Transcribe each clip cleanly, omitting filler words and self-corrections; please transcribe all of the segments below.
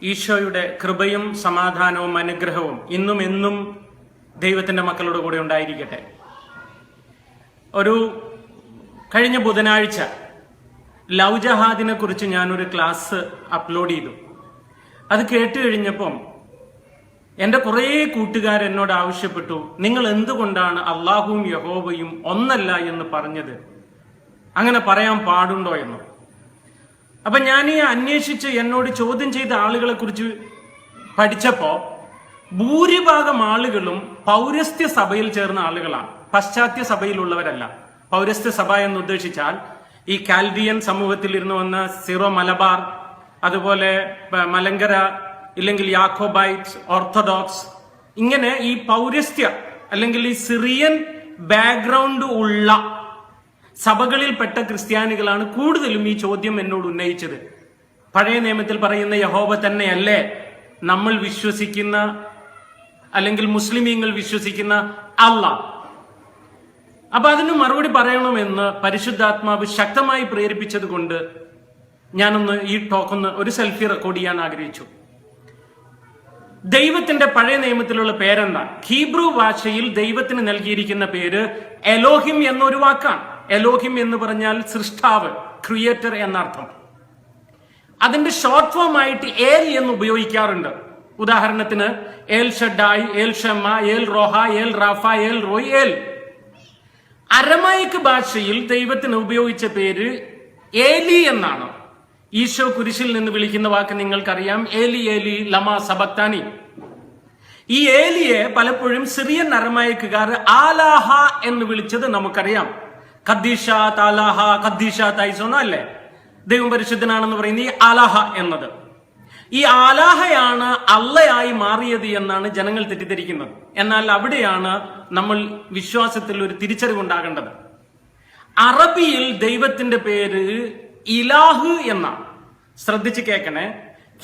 ഈശോയുടെ കൃപയും സമാധാനവും അനുഗ്രഹവും ഇന്നും എന്നും ദൈവത്തിന്റെ മക്കളുടെ കൂടെ ഉണ്ടായിരിക്കട്ടെ. കഴിഞ്ഞ ബുധനാഴ്ച ലവ് ജഹാദിനെ കുറിച്ച് ഞാനൊരു ക്ലാസ് അപ്ലോഡ് ചെയ്തു. അത് കേട്ട് കഴിഞ്ഞപ്പം എൻ്റെ കുറേ കൂട്ടുകാർ എന്നോട് ആവശ്യപ്പെട്ടു, നിങ്ങൾ എന്തുകൊണ്ടാണ് അള്ളാഹുവും യഹോവയും ഒന്നല്ല എന്ന് പറഞ്ഞത്? അങ്ങനെ പറയാൻ പാടുണ്ടോ എന്ന്. അപ്പൊ ഞാൻ ഈ അന്വേഷിച്ച് എന്നോട് ചോദ്യം ചെയ്ത ആളുകളെ കുറിച്ച് പഠിച്ചപ്പോ ഭൂരിഭാഗം ആളുകളും പൗരസ്ത്യ സഭയിൽ ചേർന്ന ആളുകളാണ്, പാശ്ചാത്യ സഭയിലുള്ളവരല്ല. പൗരസ്ത്യ സഭ എന്ന് ഉദ്ദേശിച്ചാൽ ഈ കാൽവിയൻ സമൂഹത്തിൽ ഇരുന്ന് വന്ന സിറോ മലബാർ, അതുപോലെ മലങ്കര, ഇല്ലെങ്കിൽ യാക്കോബൈറ്റ്സ്, ഓർത്തഡോക്സ്, ഇങ്ങനെ ഈ പൗരസ്ത്യ അല്ലെങ്കിൽ ഈ സിറിയൻ ബാക്ക്ഗ്രൗണ്ട് ഉള്ള സഭകളിൽപ്പെട്ട ക്രിസ്ത്യാനികളാണ് കൂടുതലും ഈ ചോദ്യം എന്നോട് ഉന്നയിച്ചത്. പഴയ നിയമത്തിൽ പറയുന്ന യഹോവ തന്നെയല്ലേ നമ്മൾ വിശ്വസിക്കുന്ന അല്ലെങ്കിൽ മുസ്ലിമീങ്ങൾ വിശ്വസിക്കുന്ന അല്ലാഹ്? അപ്പൊ അതിന് മറുപടി പറയണമെന്ന് പരിശുദ്ധാത്മാവ് ശക്തമായി പ്രേരിപ്പിച്ചത് കൊണ്ട് ഞാനൊന്ന് ഈ ടോക്കൊന്ന് ഒരു സെൽഫി റെക്കോർഡ് ചെയ്യാൻ ആഗ്രഹിച്ചു. ദൈവത്തിന്റെ പഴയ നിയമത്തിലുള്ള പേരെന്താ? ഹീബ്രു ഭാഷയിൽ ദൈവത്തിന് നൽകിയിരിക്കുന്ന പേര് എലോഹിം എന്നൊരു വാക്കാണ്. എലോഹിം എന്ന് പറഞ്ഞാൽ സൃഷ്ടാവ്, ക്രിയേറ്റർ എന്നർത്ഥം. അതിന്റെ ഷോർട്ട് ഫോം ആയിട്ട് ഏൽ എന്ന് ഉപയോഗിക്കാറുണ്ട്. ഉദാഹരണത്തിന് ഏൽ ഷഡായ്, ഏൽ ഷമ്മ, ഏൽ റോഹ, ഏൽ റാഫ, ഏൽ റോയ്, ഏൽ. അരമായിക് ഭാഷയിൽ ദൈവത്തിന് ഉപയോഗിച്ച പേര് ഏലി എന്നാണ്. ഈശോ കുരിശിൽ നിന്ന് വിളിക്കുന്ന വാക്ക് നിങ്ങൾക്കറിയാം, ഏലി ഏലി ലമാ സബക്താനി. ഈ ഏലിയെ പലപ്പോഴും സിറിയൻ അരമായിക്കുകാർ ആലാഹ എന്ന് വിളിച്ചത് നമുക്കറിയാം. ഖദ്ദീഷ താലാഹ, ഖദ്ദീഷ തൈസോന്ന അല്ലേ ദൈവം പരിശുദ്ധനാണെന്ന് പറയുന്ന ഈ ആലാഹ എന്നത്. ഈ ആലാഹയാണ് അള്ളയായി മാറിയത് എന്നാണ് ജനങ്ങൾ തെറ്റിദ്ധരിക്കുന്നത്. എന്നാൽ അവിടെയാണ് നമ്മൾ വിശ്വാസത്തിൽ ഒരു തിരിച്ചറിവുണ്ടാകേണ്ടത്. അറബിയിൽ ദൈവത്തിന്റെ പേര് ഇലാഹ് എന്നാണ്. ശ്രദ്ധിച്ച് കേൾക്കണേ.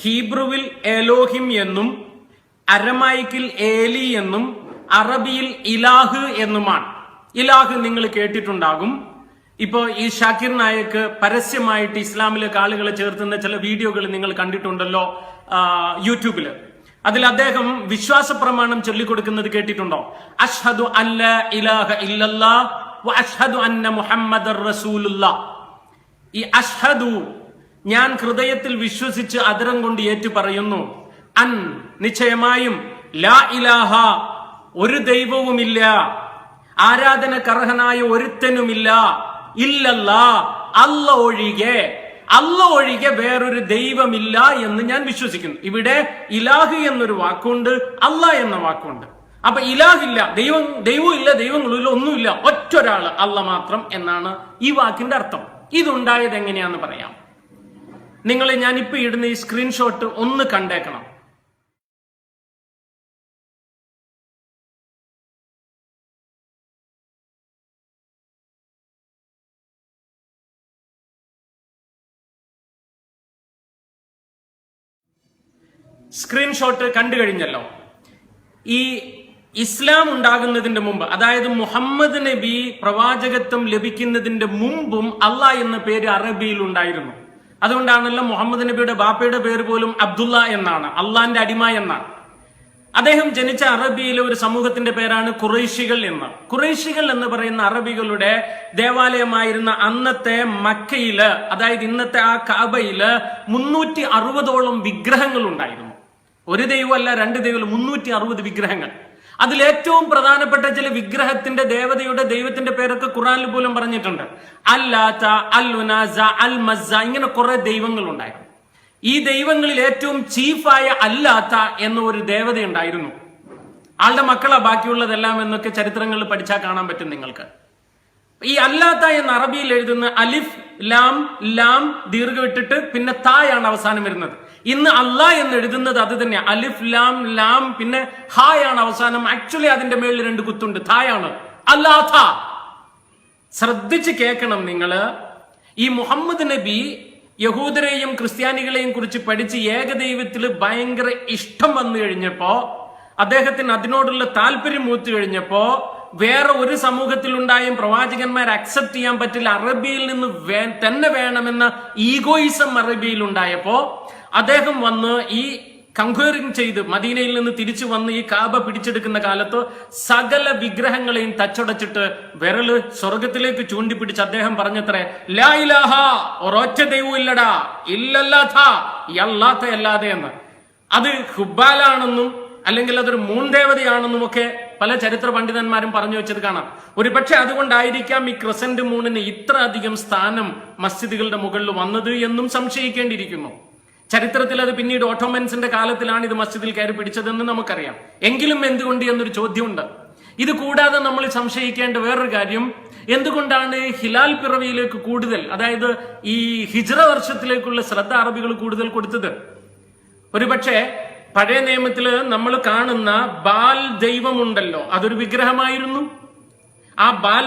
ഹീബ്രുവിൽ എലോഹിം എന്നും അരമായിക്കിൽ ഏലി എന്നും അറബിയിൽ ഇലാഹ് എന്നുമാണ്. ഇലാഹ് നിങ്ങൾ കേട്ടിട്ടുണ്ടാകും. ഇപ്പോ ഈ ഷാക്കിർ നായക്ക് പരസ്യമായിട്ട് ഇസ്ലാമിലേക്ക് ആളുകളെ ചേർത്തുന്ന ചില വീഡിയോകൾ നിങ്ങൾ കണ്ടിട്ടുണ്ടല്ലോ യൂട്യൂബില്. അതിൽ അദ്ദേഹം വിശ്വാസ പ്രമാണം ചൊല്ലിക്കൊടുക്കുന്നത് കേട്ടിട്ടുണ്ടോ? അഷ്ഹദു അല്ലാ ഇലാഹ ഇല്ലല്ലാഹ് വ അഷ്ഹദു അന്ന മുഹമ്മദർ റസൂലുള്ളാഹ്. ഈ അഷ്ഹദു, ഞാൻ ഹൃദയത്തിൽ വിശ്വസിച്ച് അധരം കൊണ്ട് ഏറ്റു പറയുന്നു, അൻ, നിശ്ചയമായും, ലാ ഇലാഹ, ഒരു ദൈവവുമില്ല, ആരാധനക്കർഹനായ ഒരുത്തനുമില്ല, ഇല്ലല്ലാ, അല്ല ഒഴികെ വേറൊരു ദൈവമില്ല എന്ന് ഞാൻ വിശ്വസിക്കുന്നു. ഇവിടെ ഇലാഹ് എന്നൊരു വാക്കുണ്ട്, അല്ലാഹ് എന്ന വാക്കുണ്ട്. അപ്പൊ ഇലാഹില്ല, ദൈവമില്ല, ദൈവങ്ങളില്ല, ഒന്നുമില്ല, ഒറ്റൊരാള് അല്ല മാത്രം എന്നാണ് ഈ വാക്കിന്റെ അർത്ഥം. ഇതുണ്ടായത് എങ്ങനെയാന്ന് പറയാം. നിങ്ങളെ ഞാനിപ്പോ ഇടുന്ന ഈ സ്ക്രീൻഷോട്ട് ഒന്ന് കണ്ടേക്കണം. സ്ക്രീൻഷോട്ട് കണ്ടു കഴിഞ്ഞല്ലോ. ഈ ഇസ്ലാം ഉണ്ടാകുന്നതിന്റെ മുമ്പ്, അതായത് മുഹമ്മദ് നബി പ്രവാചകത്വം ലഭിക്കുന്നതിന്റെ മുമ്പും അള്ളാഹ് എന്ന പേര് അറബിയിൽ ഉണ്ടായിരുന്നു. അതുകൊണ്ടാണല്ലോ മുഹമ്മദ് നബിയുടെ ബാപ്പയുടെ പേര് പോലും അബ്ദുള്ള എന്നാണ്, അള്ളാന്റെ അടിമ എന്നാണ്. അദ്ദേഹം ജനിച്ച അറബിയിലെ ഒരു സമൂഹത്തിന്റെ പേരാണ് ഖുറൈശികൾ എന്ന്. ഖുറൈശികൾ എന്ന് പറയുന്ന അറബികളുടെ ദേവാലയമായിരുന്ന അന്നത്തെ മക്കയില്, അതായത് ഇന്നത്തെ ആ കഅബയില് 360ഓളം വിഗ്രഹങ്ങൾ ഉണ്ടായിരുന്നു. ഒരു ദൈവമല്ല, രണ്ട് ദൈവം, 360 വിഗ്രഹങ്ങൾ. അതിലേറ്റവും പ്രധാനപ്പെട്ട ചില വിഗ്രഹത്തിന്റെ ദൈവത്തിന്റെ പേരൊക്കെ ഖുറാനിൽ പോലും പറഞ്ഞിട്ടുണ്ട്. അല്ലാത്ത, അൽ ഉനാസ, അൽ മസ്സ, ഇങ്ങനെ കുറെ ദൈവങ്ങൾ ഉണ്ടായിരുന്നു. ഈ ദൈവങ്ങളിൽ ഏറ്റവും ചീഫായ അല്ലാത്ത എന്ന ഒരു ദേവത ഉണ്ടായിരുന്നു. ആളുടെ മക്കളാ ബാക്കിയുള്ളതെല്ലാം എന്നൊക്കെ ചരിത്രങ്ങളിൽ പഠിച്ചാൽ കാണാൻ പറ്റും നിങ്ങൾക്ക്. ഈ അല്ലാത്ത എന്ന അറബിയിൽ എഴുതുന്ന അലിഫ് ലാം, ലാം ദീർഘമിട്ടിട്ട് പിന്നെ തായാണ് അവസാനം വരുന്നത്. ഇന്ന് അല്ലാഹ് എന്ന് എഴുതുന്നത് അത് തന്നെ, അലിഫ് ലാം ലാം പിന്നെ ഹായാണ് അവസാനം. ആക്ച്വലി അതിന്റെ മേളിൽ 2 കുത്തുണ്ട്, തായാണ്, അല്ലാത്ത. ശ്രദ്ധിച്ച് കേൾക്കണം നിങ്ങള്. ഈ മുഹമ്മദ് നബി യഹൂദരെയും ക്രിസ്ത്യാനികളെയും കുറിച്ച് പഠിച്ച് ഏകദൈവത്തിൽ ഭയങ്കര ഇഷ്ടം വന്നു കഴിഞ്ഞപ്പോ, അദ്ദേഹത്തിന് അതിനോടുള്ള താല്പര്യം മൂത്തു കഴിഞ്ഞപ്പോ, വേറെ ഒരു സമൂഹത്തിലുണ്ടായും പ്രവാചകന്മാർ അക്സെപ്റ്റ് ചെയ്യാൻ പറ്റില്ല, അറബിയിൽ നിന്ന് തന്നെ വേണമെന്ന ഈഗോയിസം അറബിയിൽ ഉണ്ടായപ്പോ അദ്ദേഹം വന്ന് ഈ കൺക്വയറിംഗ് ചെയ്ത് മദീനയിൽ നിന്ന് തിരിച്ചു വന്ന് ഈ കാബ പിടിച്ചെടുക്കുന്ന കാലത്ത് സകല വിഗ്രഹങ്ങളെയും തച്ചുടച്ചിട്ട് വിരല് സ്വർഗത്തിലേക്ക് ചൂണ്ടിപ്പിടിച്ച് അദ്ദേഹം പറഞ്ഞത്രേ, ലാ ഇലാഹ, ഒരൊറ്റ ദൈവവും ഇല്ലടാ, ഇല്ലല്ലാഥ, അല്ലാത്ത അല്ലാതെ എന്ന്. അത് ഹുബാലാണെന്നും അല്ലെങ്കിൽ അതൊരു മൂൺദേവതയാണെന്നും ഒക്കെ പല ചരിത്ര പണ്ഡിതന്മാരും പറഞ്ഞു വെച്ചത് കാണാം. ഒരുപക്ഷെ അതുകൊണ്ടായിരിക്കാം ഈ ക്രസന്റ് മൂണിന് ഇത്ര അധികം സ്ഥാനം മസ്ജിദുകളുടെ മുകളിൽ വന്നത് എന്നും സംശയിക്കേണ്ടിയിരിക്കുന്നു. ചരിത്രത്തിൽ അത് പിന്നീട് ഓട്ടോമൻസിന്റെ കാലത്തിലാണ് ഇത് മസ്ജിദിൽ കയറി പിടിച്ചതെന്ന് നമുക്കറിയാം. എങ്കിലും എന്തുകൊണ്ട് എന്നൊരു ചോദ്യമുണ്ട്. ഇത് കൂടാതെ നമ്മൾ സംശയിക്കേണ്ട വേറൊരു കാര്യം, എന്തുകൊണ്ടാണ് ഹിലാൽ പിറവിയിലേക്ക് കൂടുതൽ, അതായത് ഈ ഹിജ്റ വർഷത്തിലേക്കുള്ള ശ്രദ്ധ അറബികൾ കൂടുതൽ കൊടുത്തത്? ഒരുപക്ഷെ പഴയ നിയമത്തില് നമ്മൾ കാണുന്ന ബാൽ ദൈവമുണ്ടല്ലോ, അതൊരു വിഗ്രഹമായിരുന്നു. ആ ബാൽ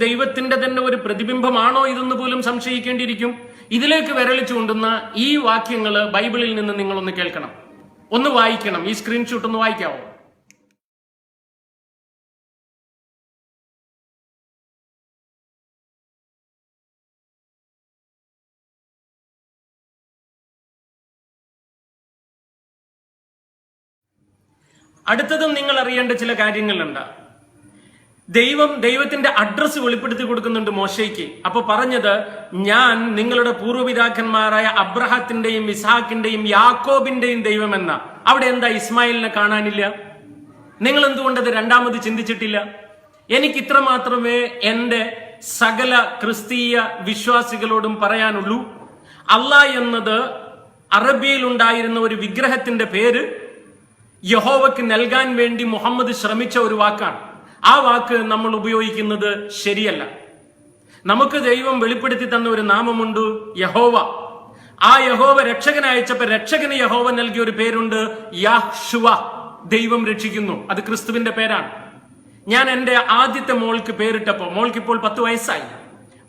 ദൈവത്തിന്റെ തന്നെ ഒരു പ്രതിബിംബമാണോ ഇതെന്ന് പോലും സംശയിക്കേണ്ടിയിരിക്കും. ഇതിലേക്ക് വിരളി ചൂണ്ടുന്ന ഈ വാക്യങ്ങൾ ബൈബിളിൽ നിന്ന് നിങ്ങളൊന്ന് കേൾക്കണം, ഒന്ന് വായിക്കണം. ഈ സ്ക്രീൻഷോട്ട് ഒന്ന് വായിക്കാവോ? അടുത്തതും നിങ്ങൾ അറിയേണ്ട ചില കാര്യങ്ങളുണ്ട്. ദൈവത്തിന്റെ അഡ്രസ്സ് വെളിപ്പെടുത്തി കൊടുക്കുന്നുണ്ട് മോശയ്ക്ക്. അപ്പൊ പറഞ്ഞത്, ഞാൻ നിങ്ങളുടെ പൂർവ്വപിതാക്കന്മാരായ അബ്രഹത്തിന്റെയും ഇസ്ഹാക്കിന്റെയും യാക്കോബിന്റെയും ദൈവമെന്ന. അവിടെ എന്താ ഇസ്മായിലിനെ കാണാനില്ല? നിങ്ങൾ എന്തുകൊണ്ടത് രണ്ടാമത് ചിന്തിച്ചിട്ടില്ല? എനിക്ക് ഇത്ര മാത്രമേ എന്റെ സകല ക്രിസ്തീയ വിശ്വാസികളോടും പറയാനുള്ളൂ. അല്ലാഹ് എന്നത് അറബിയിൽ ഉണ്ടായിരുന്ന ഒരു വിഗ്രഹത്തിന്റെ പേര് യഹോവയ്ക്ക് നൽകാൻ വേണ്ടി മുഹമ്മദ് ശ്രമിച്ച ഒരു വാക്കാണ്. ആ വാക്ക് നമ്മൾ ഉപയോഗിക്കുന്നത് ശരിയല്ല. നമുക്ക് ദൈവം വെളിപ്പെടുത്തി തന്ന ഒരു നാമമുണ്ട്, യഹോവ. ആ യഹോവ രക്ഷകനെ അയച്ചപ്പോ രക്ഷകന് യഹോവ നൽകിയ ഒരു പേരുണ്ട്, യാഹ്ശുവ, ദൈവം രക്ഷിക്കുന്നു. അത് ക്രിസ്തുവിന്റെ പേരാണ്. ഞാൻ എന്റെ ആദ്യത്തെ മോൾക്ക് പേരിട്ടപ്പോ, മോൾക്ക് ഇപ്പോൾ 10 വയസ്സായി,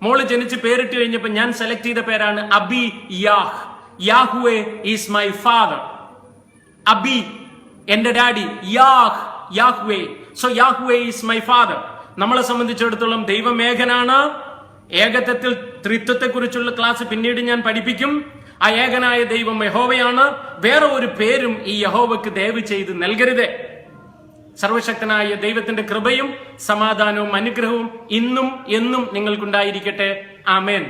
മോള് ജനിച്ച് പേരിട്ട് കഴിഞ്ഞപ്പോ ഞാൻ സെലക്ട് ചെയ്ത പേരാണ് Abi Yah. Yahweh is my father. Abi എന്റെ daddy, Yah Yahweh. So Yahweh is my father. നമ്മളെ സംബന്ധിച്ചിടത്തോളം ദൈവം ഏകനാണ്. ഏകത്വത്തിൽ ത്രിത്വത്തെ കുറിച്ചുള്ള ക്ലാസ് പിന്നീട് ഞാൻ പഠിപ്പിക്കും. ആ ഏകനായ ദൈവം യഹോവയാണ്. വേറെ ഒരു പേരും ഈ യഹോവയ്ക്ക് ദയവ് ചെയ്ത് നൽകരുത്. സർവശക്തനായ ദൈവത്തിന്റെ കൃപയും സമാധാനവും അനുഗ്രഹവും ഇന്നും എന്നും നിങ്ങൾക്കുണ്ടായിരിക്കട്ടെ. ആമേൻ.